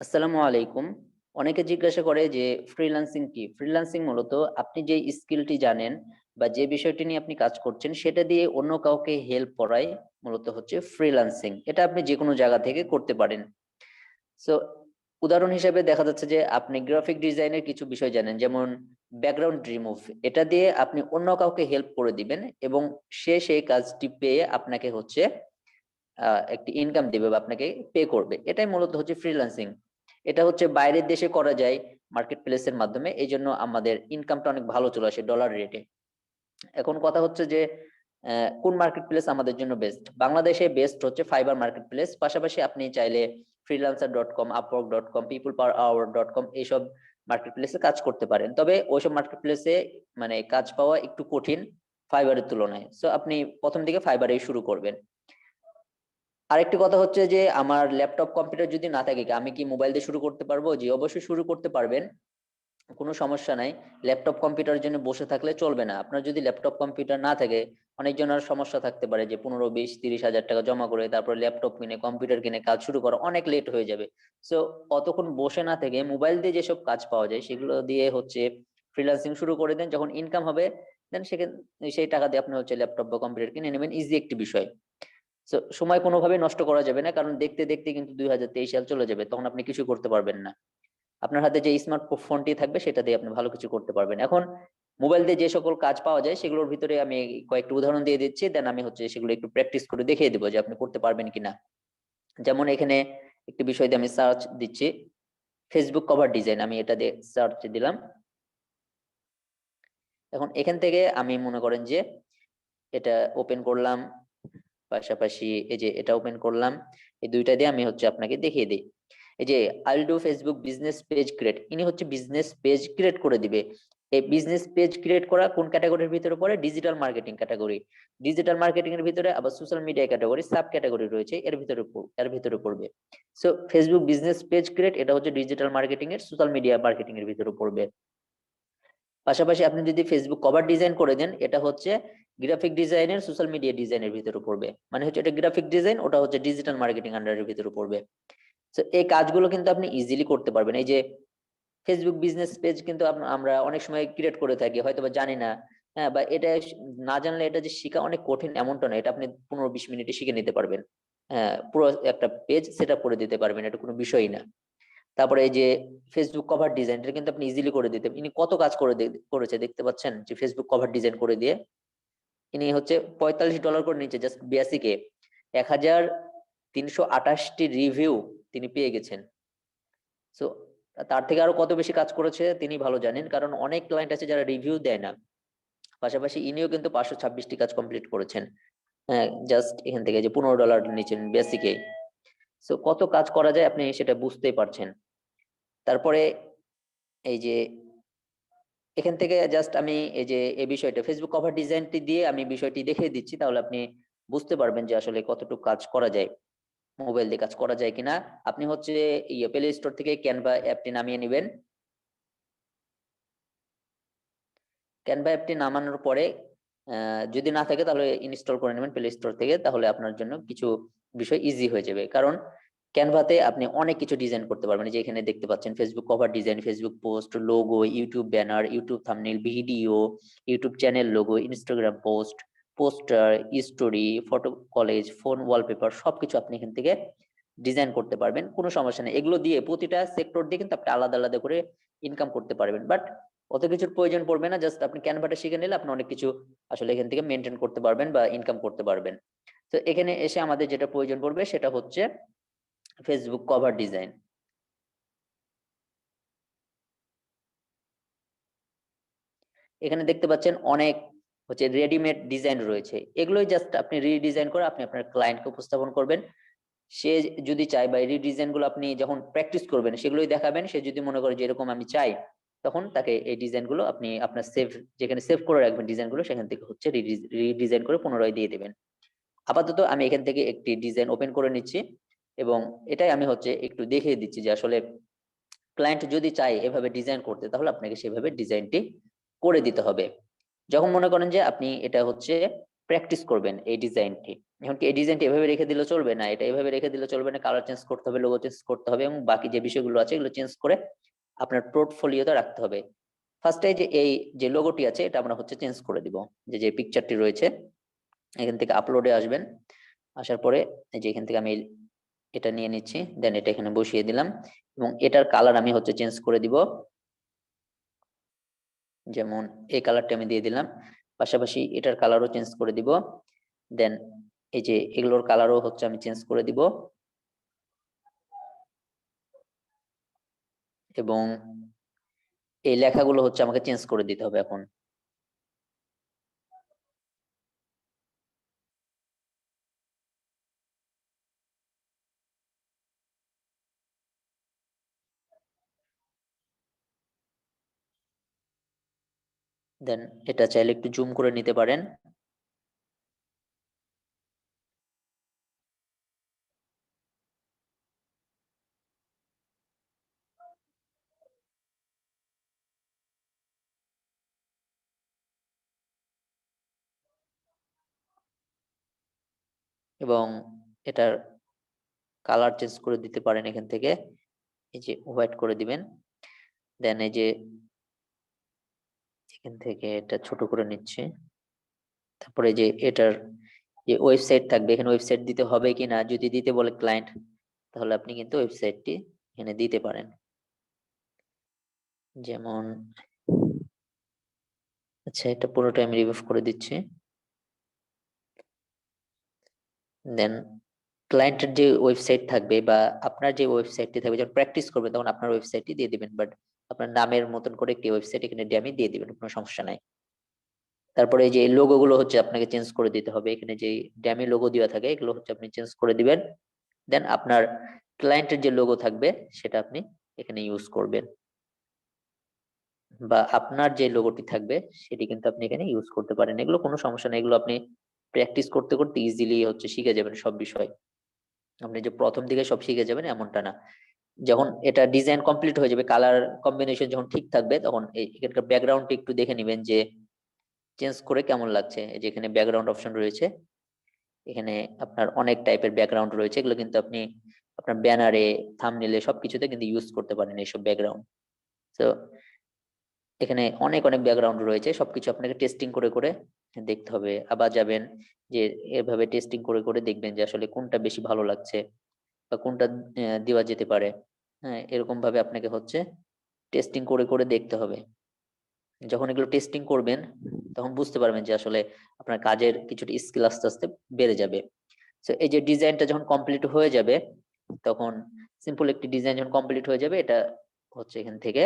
আসসালামু আলাইকুম। অনেকে জিজ্ঞাসা করে যে ফ্রিল্যান্সিং কি? ফ্রিল্যান্সিং মূলত আপনি যে স্কিলটি জানেন বা যে বিষয়টি নিয়ে আপনি কাজ করছেন সেটা দিয়ে অন্য কাউকে হেল্প করাই মূলত হচ্ছে ফ্রিল্যান্সিং। এটা আপনি যেকোনো জায়গা থেকে করতে পারেন। সো উদাহরণ হিসেবে দেখা যাচ্ছে যে আপনি গ্রাফিক ডিজাইনের কিছু বিষয় জানেন, যেমন ব্যাকগ্রাউন্ড রিমুভ। এটা দিয়ে আপনি অন্য কাউকে হেল্প করে দিবেন এবং সে সেই কাজটি পেয়ে আপনাকে হচ্ছে একটি ইনকাম দিবে বা আপনাকে পে করবে। এটাই মূলত হচ্ছে ফ্রিল্যান্সিং। এটা হচ্ছে বাইরের দেশে করা যায় মার্কেট প্লেসের মাধ্যমে, এই জন্য আমাদের ইনকামটা অনেক ভালো চলে আসে ডলার রেটে। এখন কথা হচ্ছে যে কোন মার্কেট প্লেস আমাদের জন্য বেস্ট? বাংলাদেশে বেস্ট হচ্ছে ফাইবার মার্কেট প্লেস। পাশাপাশি আপনি চাইলে freelancer.com, upwork.com, peopleperhour.com এইসব মার্কেট প্লেসে কাজ করতে পারেন। তবে ওইসব মার্কেট প্লেসে মানে কাজ পাওয়া একটু কঠিন ফাইবারের তুলনায়। সো আপনি প্রথম দিকে ফাইবারেই শুরু করবেন। আরেকটি কথা হচ্ছে যে আমার ল্যাপটপ কম্পিউটার যদি না থাকে, আমি কি মোবাইল দিয়ে শুরু করতে পারবো? জি, অবশ্যই শুরু করতে পারবেন, কোনো সমস্যা নাই। ল্যাপটপ কম্পিউটারের জন্য বসে থাকলে চলবে না। আপনার যদি ল্যাপটপ কম্পিউটার না থাকে, অনেকজনের সমস্যা থাকতে পারে যে 15, 20, 30 হাজার টাকা জমা করে তারপর ল্যাপটপ কিনে কম্পিউটার কিনে কাজ শুরু করা অনেক লেট হয়ে যাবে। সো অতক্ষণ বসে না থেকে মোবাইল দিয়ে যেসব কাজ পাওয়া যায় সেগুলো দিয়ে হচ্ছে ফ্রিল্যান্সিং শুরু করে দেন। যখন ইনকাম হবে দেন সেখানে সেই টাকা দিয়ে আপনি হচ্ছে ল্যাপটপ বা কম্পিউটার কিনে নেবেন। ইজি একটি বিষয়। সময় কোনোভাবেই নষ্ট করা যাবে না, কারণ দেখতে দেখতে কিন্তু 2023 সাল চলে যাবে, তখন আপনি কিছু করতে পারবেন না। আপনার হাতে যে স্মার্ট ফোনটি থাকবে সেটা দিয়ে আপনি ভালো কিছু করতে পারবেন। এখন মোবাইল দিয়ে যে সকল কাজ পাওয়া যায় সেগুলোর ভিতরে আমি কয়েকটা উদাহরণ দিয়ে দিচ্ছি, দেন আমি হচ্ছে সেগুলো একটু প্র্যাকটিস করে দেখিয়ে দেবো যে আপনি করতে পারবেন কিনা। যেমন এখানে একটি বিষয় দিয়ে আমি সার্চ দিচ্ছি, ফেসবুক কভার ডিজাইন। আমি এটা দিয়ে সার্চ দিলাম। এখন এখান থেকে আমি মনে করেন যে এটা ওপেন করলাম, পাশাপাশি এই যে এটা ওপেন করলাম। এই দুইটা দিয়ে আমি হচ্ছে আপনাকে দেখিয়ে দিই। এই যে I'll do Facebook business page create, ইনি হচ্ছে বিজনেস পেজ ক্রিয়েট করে দিবে। এই বিজনেস পেজ ক্রিয়েট করা কোন ক্যাটাগরির ভিতরে পড়ে? Digital marketing category. Digital marketing এর ভিতরে আবার social media category, sub category রয়েছে, এর ভিতরে পড়বে। So Facebook business page create এটা হচ্ছে ডিজিটাল মার্কেটিং এর, সোশ্যাল মিডিয়া মার্কেটিং এর ভিতরে পড়বে। পাশাপাশি আপনি যদি ফেসবুক কভার ডিজাইন করে দেন, এটা হচ্ছে গ্রাফিক ডিজাইনের, সোশ্যাল মিডিয়া ডিজাইনের ভিতরে পড়বে। মানে হচ্ছে এটা গ্রাফিক ডিজাইন, ওটা হচ্ছে ডিজিটাল মার্কেটিং আন্ডারের ভিতরে পড়বে। তো এই কাজগুলো কিন্তু আপনি ইজিলি করতে পারবেন। এই যে ফেসবুক বিজনেস পেজ কিন্তু আমরা অনেক সময় ক্রিয়েট করে থাকি, হয়তো বা জানি না। হ্যাঁ, বা এটা না জানলে এটা যে শেখা অনেক কঠিন এমনটা না, এটা আপনি 15-20 মিনিটে শিখে নিতে পারবেন। হ্যাঁ, পুরো একটা পেজ সেট আপ করে দিতে পারবেন, এটা কোনো বিষয়ই না। তারপরে এই যে ফেসবুক কভার ডিজাইন, এটা কিন্তু আপনি ইজিলি করে দিতে, ইনি কত কাজ করেছে দেখতে পাচ্ছেন যে ফেসবুক কভার ডিজাইন করে দিয়ে ইনি হচ্ছে $45 করে নিচ্ছে জাস্ট বেসিকে। 1328টি রিভিউ তিনি পেয়ে গেছেন। সো তার থেকে আরো কত বেশি কাজ করেছে তিনি ভালো জানেন, কারণ অনেক ক্লায়েন্ট আছে যারা রিভিউ দেয় না। পাশাপাশি ইনিও কিন্তু 526টি কাজ কমপ্লিট করেছেন। হ্যাঁ, জাস্ট এখান থেকে যে $15 নিচ্ছেন বেসিকে। সো কত কাজ করা যায় আপনি সেটা বুঝতেই পারছেন। তারপরে এই যে এখান থেকে জাস্ট আমি এই যে এই বিষয়টা ফেসবুক কভার ডিজাইনটি দিয়ে আমি বিষয়টি দেখিয়ে দিচ্ছি, তাহলে আপনি বুঝতে পারবেন যে আসলে কতটুকু কাজ করা যায়, মোবাইল দিয়ে কাজ করা যায় কিনা। আপনি হচ্ছে প্লে স্টোর থেকে ক্যানভা অ্যাপটি নামিয়ে নেবেন। ক্যানভা অ্যাপটি নামানোর পরে যদি না থাকে তাহলে ইনস্টল করে নেবেন প্লে স্টোর থেকে, তাহলে আপনার জন্য কিছু বিষয় ইজি হয়ে যাবে। কারণ ক্যানভাতে আপনি অনেক কিছু ডিজাইন করতে পারবেন। যে এখানে দেখতে পাচ্ছেন Facebook cover design, Facebook post, logo, YouTube banner, YouTube thumbnail, video, YouTube channel logo, Instagram post, poster, story, photo college, phone wallpaper, সবকিছু আপনি এখান থেকে ডিজাইন করতে পারবেন। কোনো সমস্যা নেই, এগুলো দিয়ে প্রতিটা সেক্টর দিয়ে কিন্তু আপনি আলাদা আলাদা করে ইনকাম করতে পারবেন। বাট অত কিছুর প্রয়োজন পড়বে না, জাস্ট আপনি ক্যানভাটা শিখে নিলে আপনি অনেক কিছু আসলে এখান থেকে মেনটেন করতে পারবেন বা ইনকাম করতে পারবেন। তো এখানে এসে আমাদের যেটা প্রয়োজন পড়বে সেটা হচ্ছে ফেসবুক কভার ডিজাইন। এখানে দেখতে পাচ্ছেন অনেক হচ্ছে রেডিমেড ডিজাইন রয়েছে, এগুলোই জাস্ট আপনি রিডিজাইন করে আপনি আপনার ক্লায়েন্টকে উপস্থাপন করবেন। সে যদি চায় বা রিডিজাইন গুলো আপনি যখন প্র্যাকটিস করবেন সেগুলোই দেখাবেন, সে যদি মনে করে যে এরকম আমি চাই, তখন তাকে এই ডিজাইন গুলো আপনি আপনার সেভ, যেখানে সেভ করে রাখবেন ডিজাইন গুলো, সেখান থেকে হচ্ছে রিডিজাইন করে পুনরায় দিয়ে দেবেন। আপাতত আমি এখান থেকে একটি ডিজাইন ওপেন করে নিচ্ছি এবং এটাই আমি হচ্ছে একটু দেখিয়ে দিচ্ছি যে আসলে ক্লায়েন্ট যদি চায় এভাবে ডিজাইন করতে, তাহলে আপনাকে সেভাবে ডিজাইনটি করে দিতে হবে। যখন মনে করেন যে আপনি এটা হচ্ছে প্র্যাকটিস করবেন এই ডিজাইনটি। এখন কি এই ডিজাইনটি এভাবে রেখে দিলে চলবে না, এটা এভাবে রেখে দিলে চলবে না, কালার চেঞ্জ করতে হবে, লোগো চেঞ্জ করতে হবে এবং বাকি যে বিষয়গুলো আছে এগুলো চেঞ্জ করে আপনার পোর্টফোলিওতে রাখতে হবে। ফার্স্টে যে এই যে লোগোটি আছে এটা আমরা হচ্ছে চেঞ্জ করে দিব, যে যে পিকচারটি রয়েছে এখান থেকে আপলোডে আসবেন, আসার পরে এই যে এখান থেকে আমি এটা নিয়ে নিচ্ছি, দেন এটা এখানে বসিয়ে দিলাম এবং এটার কালার আমি হচ্ছে চেঞ্জ করে দিব, যেমন এই কালারটা আমি দিয়ে দিলাম, পাশাপাশি এটার কালারও চেঞ্জ করে দিব, দেন এই যে এগুলোর কালারও হচ্ছে আমি চেঞ্জ করে দিব এবং এই লেখাগুলো হচ্ছে আমাকে চেঞ্জ করে দিতে হবে এখন। দেন এটা চাইলে একটু জুম করে নিতে পারেন। এবং এটার কালার চেঞ্জ করে দিতে পারেন এখান থেকে, এই যে হোয়াইট করে দিবেন, দেন এই যে এখান থেকে এটা ছোট করে নিচ্ছে, তারপরে যে এটার যে ওয়েবসাইট থাকবে এখানে ওয়েবসাইট দিতে হবে কিনা, যদি দিতে বলে ক্লায়েন্ট তাহলে আপনি কিন্তু ওয়েবসাইটটি এখানে দিতে পারেন, যেমন আচ্ছা এটা পুরোটা আমি রিমুভ করে দিচ্ছি। দেন ক্লায়েন্টের যে ওয়েবসাইট থাকবে বা আপনার যে ওয়েবসাইটটি থাকবে, যখন প্র্যাকটিস করবেন তখন আপনার ওয়েবসাইটটি দিয়ে দিবেন, বাট আপনার নামের মতন করে একটি ওয়েবসাইট এখানে আমি দিয়ে দিবেন, কোনো সমস্যা নাই। তারপরে এই যে লোগো গুলো হচ্ছে আপনাকে চেঞ্জ করে দিতে হবে, এখানে যে ড্যামি লোগো দেওয়া থাকে এগুলো হচ্ছে আপনি চেঞ্জ করে দিবেন, দেন আপনার ক্লায়েন্টের যে লোগো থাকবে সেটা আপনি এখানে ইউজ করবেন, বা আপনার যে লোগোটি থাকবে সেটি কিন্তু আপনি এখানে ইউজ করতে পারেন, এগুলো কোনো সমস্যা নেই, এগুলো আপনি প্র্যাকটিস করতে করতে ইজিলি হচ্ছে শিখে যাবেন সব বিষয়। আপনি যে প্রথম দিকে সব শিখে যাবেন এমনটা না। যখন এটা ডিজাইন কমপ্লিট হয়ে যাবে, কালার কম্বিনেশন যখন ঠিক থাকবে, তখন এখানকার ব্যাকগ্রাউন্ডটা একটু দেখে নেবেন যে চেঞ্জ করে কেমন লাগছে। এই যে এখানে ব্যাকগ্রাউন্ড অপশন রয়েছে, এখানে আপনার অনেক টাইপের ব্যাকগ্রাউন্ড রয়েছে, এগুলো কিন্তু আপনি আপনার ব্যানারে, থাম্বনেইলে সবকিছুতে কিন্তু ইউজ করতে পারেন এইসব ব্যাকগ্রাউন্ড। তো এখানে অনেক অনেক ব্যাকগ্রাউন্ড রয়েছে, সবকিছু আপনাকে টেস্টিং করে করে দেখতে হবে, আবার যাবেন যে এভাবে টেস্টিং করে করে দেখবেন যে আসলে কোনটা বেশি ভালো লাগছে বা কোনটা দেওয়া যেতে পারে। হ্যাঁ, এরকম ভাবে আপনাকে হচ্ছে টেস্টিং করে করে দেখতে হবে। যখন এগুলো টেস্টিং করবেন তখন বুঝতে পারবেন যে আসলে আপনার কাজের কিছুটা স্কিল আস্তে আস্তে বেড়ে যাবে। তো এই যে ডিজাইনটা যখন কমপ্লিট হয়ে যাবে, তখন সিম্পল একটি ডিজাইন যখন কমপ্লিট হয়ে যাবে, এটা হচ্ছে এখান থেকে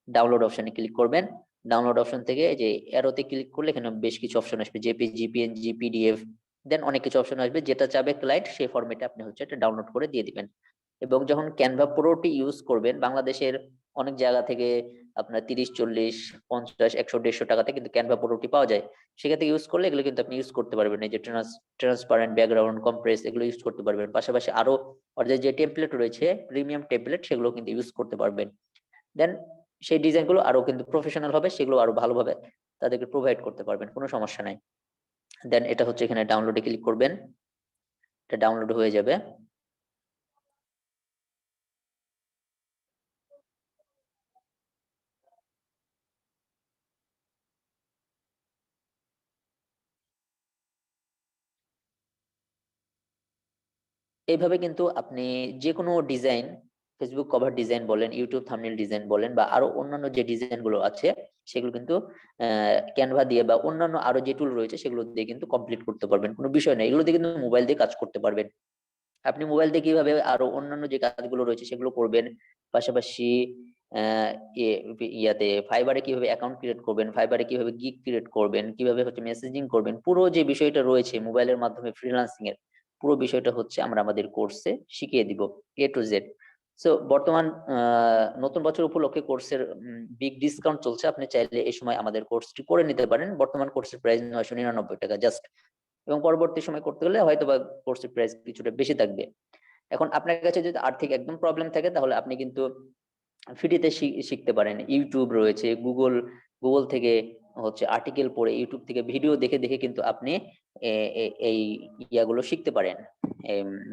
ডাউনলোড অপশনে ক্লিক করবেন। ডাউনলোড অপশন থেকে এই যে অ্যারোতে ক্লিক করলে এখানে বেশ কিছু অপশন আসবে, জেপিজি, পিএনজি, পিডিএফ, দেন অনেক কিছু অপশন আসবে, যেটা চাবে ক্লায়েন্ট সেই ফরম্যাটে আপনি হচ্ছে এটা ডাউনলোড করে দিয়ে দিবেন। এবং যখন ক্যানভা প্রোটি ইউজ করবেন, বাংলাদেশের অনেক জায়গা থেকে আপনার 30, 40, 50, 100, 150 টাকাতে কিন্তু ক্যানভা প্রোটি পাওয়া যায়, সেক্ষেত্রে ইউজ করলে এগুলো কিন্তু আপনি ইউজ করতে পারবেন, এই যে ট্রান্সপারেন্ট ব্যাকগ্রাউন্ড, কম্প্রেস, এগুলো ইউজ করতে পারবেন। পাশাপাশি আরো ওদের যে টেমপ্লেট রয়েছে, প্রিমিয়াম টেমপ্লেট, সেগুলো কিন্তু ইউজ করতে পারবেন। দেন সেই ডিজাইন গুলো আরো কিন্তু প্রফেশনাল হবে, সেগুলো আরো ভালোভাবে তাদেরকে প্রোভাইড করতে পারবেন, কোনো সমস্যা নাই। দেন এটা হচ্ছে এখানে ডাউনলোডে ক্লিক করবেন, এটা ডাউনলোড হয়ে যাবে। এইভাবে কিন্তু আপনি যে কোনো ডিজাইন, ফেসবুক কভার ডিজাইন বলেন, ইউটিউব থাম্বনেল ডিজাইন বলেন, বা আরো অন্যান্য যে ডিজাইন গুলো আছে সেগুলো কিন্তু ক্যানভা দিয়ে বা অন্যান্য আরো যে টুল রয়েছে সেগুলো দিয়ে কিন্তু কমপ্লিট করতে পারবেন, কোনো বিষয় নেই, এগুলো দিয়ে কিন্তু মোবাইল দিয়ে কাজ করতে পারবেন। আপনি মোবাইল দিয়ে কিভাবে আরো অন্যান্য যে কাজগুলো রয়েছে সেগুলো করবেন, পাশাপাশি আহ ইয়াতে ফাইবারে কিভাবে অ্যাকাউন্ট ক্রিয়েট করবেন, ফাইবারে কিভাবে গিগ ক্রিয়েট করবেন, কিভাবে হচ্ছে মেসেজিং করবেন, পুরো যে বিষয়টা রয়েছে মোবাইলের মাধ্যমে ফ্রিল্যান্সিং এর, পুরো বিষয়টা হচ্ছে আমরা আমাদের কোর্সে শিখিয়ে দিব, A to Z। সো বর্তমান নতুন বছর উপলক্ষে কোর্সের বিগ ডিসকাউন্ট চলছে, আপনি চাইলে এই সময় আমাদের কোর্সটি করে নিতে পারেন। বর্তমান কোর্সের প্রাইস 999 টাকা জাস্ট, এবং পরবর্তী সময় করতে গেলে হয়তো বা কোর্সের প্রাইস কিছুটা বেশি থাকবে। এখন আপনার কাছে যদি আর্থিক একদম প্রবলেম থাকে তাহলে আপনি কিন্তু ফ্রিতে শিখতে পারেন, ইউটিউব রয়েছে, গুগল থেকে হচ্ছে আর্টিকেল পড়ে, ইউটিউব থেকে ভিডিও দেখে দেখে কিন্তু আপনি এই ইয়াগুলো শিখতে পারেন,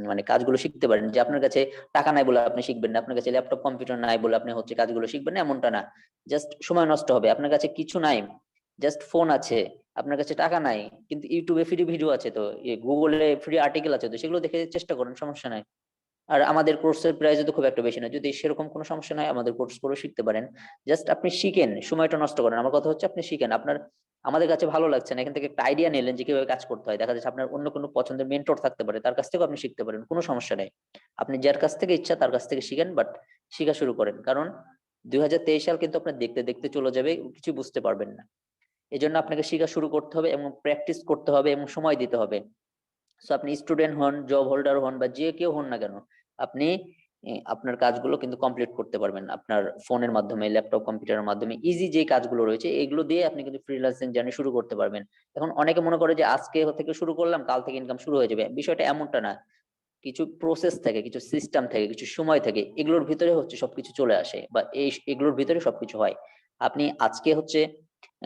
মানে কাজগুলো শিখতে পারেন। যে আপনার কাছে টাকা নাই বলে আপনি শিখবেন না, আপনার কাছে ল্যাপটপ কম্পিউটার নাই বলে আপনি হচ্ছে কাজগুলো শিখবেন না, এমনটা না। জাস্ট সময় নষ্ট হবে। আপনার কাছে কিছু নাই, জাস্ট ফোন আছে, আপনার কাছে টাকা নাই, কিন্তু ইউটিউবে ফ্রি ভিডিও আছে, তো গুগলে ফ্রি আর্টিকেল আছে, তো সেগুলো দেখে চেষ্টা করেন, সমস্যা নাই। আর আমাদের কোর্সের প্রাইস তো খুব একটা বেশি না, যদি সেরকম কোনো সমস্যা নাই আমাদের কোর্স করে শিখতে পারেন। জাস্ট আপনি শিখেন, সময়টা নষ্ট করেন। আমার কথা হচ্ছে আপনি শিখেন, আপনার আমাদের কাছে ভালো লাগছে না, এখান থেকে একটা আইডিয়া নিলেন যে কিভাবে কাজ করতে হয়। দেখা যাচ্ছে আপনার অন্য কোনো পছন্দের মেন্টর থাকতে পারে, তার কাছ থেকেও আপনি শিখতে পারেন, কোনো সমস্যা নেই। আপনি যার কাছ থেকে ইচ্ছা তার কাছ থেকে শিখেন, বাট শিখা শুরু করেন। কারণ 2023 সাল কিন্তু আপনার দেখতে দেখতে চলে যাবে, কিছু বুঝতে পারবেন না। এই জন্য আপনাকে শিখা শুরু করতে হবে এবং প্র্যাকটিস করতে হবে এবং সময় দিতে হবে। সো আপনি স্টুডেন্ট হন, জব হোল্ডার হন, বা যে কেউ হন না কেন, আপনি আপনার কাজগুলো কিন্তু কমপ্লিট করতে পারবেন আপনার ফোনের মাধ্যমে, ল্যাপটপ কম্পিউটারের মাধ্যমে। ইজি যে কাজগুলো রয়েছে এগুলো দিয়ে আপনি কিন্তু ফ্রিল্যান্সিং জার্নি শুরু করতে পারবেন। এখন অনেকে মনে করে যে আজকে থেকে শুরু করলাম, কাল থেকে ইনকাম শুরু হয়ে যাবে, বিষয়টা এমনটা না। কিছু প্রসেস থাকে, কিছু সিস্টেম থাকে, কিছু সময় থাকে, এগুলোর ভিতরে হচ্ছে সবকিছু চলে আসে, বা এগুলোর ভিতরে সবকিছু হয়। আপনি আজকে হচ্ছে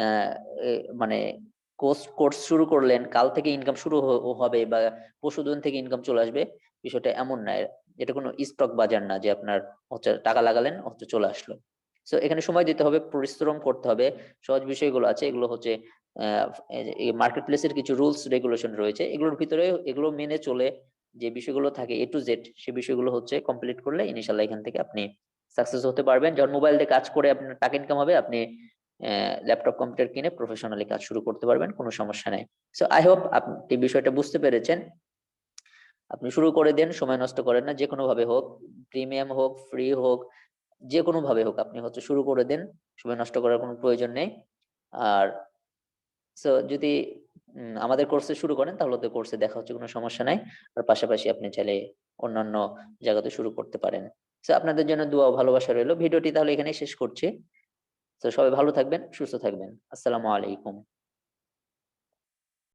আহ মানে কোর্স শুরু করলেন, কাল থেকে ইনকাম শুরু হবে, বা পরশুদিন থেকে ইনকাম চলে আসবে, বিষয়টা এমন না। এটা কোনো স্টক বাজার না যে আপনার হচ্ছে টাকা লাগালেন হচ্ছে চলে আসলো। তো এখানে সময় দিতে হবে, পরিশ্রম করতে হবে। সহজ বিষয়গুলো আছে, এগুলো হচ্ছে মার্কেট প্লেসের কিছু রুলস রেগুলেশন রয়েছে, এগুলোর ভিতরে এগুলো মেনে চলে যে বিষয়গুলো থাকে A to Z, সে বিষয়গুলো হচ্ছে কমপ্লিট করলে ইনশাল্লাহ এখান থেকে আপনি সাকসেস হতে পারবেন। যখন মোবাইল দিয়ে কাজ করে আপনার টাকা ইনকাম হবে, আপনি ল্যাপটপ কম্পিউটার কিনে প্রফেশনালি কাজ শুরু করতে পারবেন, কোনো সমস্যা নেই। সো আই হোপ আপনি বিষয়টা বুঝতে পেরেছেন। আপনি শুরু করে দেন, সময় নষ্ট করেন না, যে কোনো ভাবে হোক, প্রিমিয়াম হোক, ফ্রি হোক, যে কোনো ভাবে হোক, আপনি হচ্ছে শুরু করে দেন, সময় নষ্ট করার কোনো প্রয়োজন নেই। আর সো যদি আমাদের কোর্সে শুরু করেন তাহলে তো কোর্সে দেখা হচ্ছে, কোনো সমস্যা নাই। আর পাশাপাশি আপনি চাইলে অন্যান্য জায়গাতে শুরু করতে পারেন। তো আপনাদের জন্য দোয়া ও ভালোবাসা রইলো। ভিডিওটি তাহলে এখানেই শেষ করছি। তো সবাই ভালো থাকবেন, সুস্থ থাকবেন। আসসালামু আলাইকুম।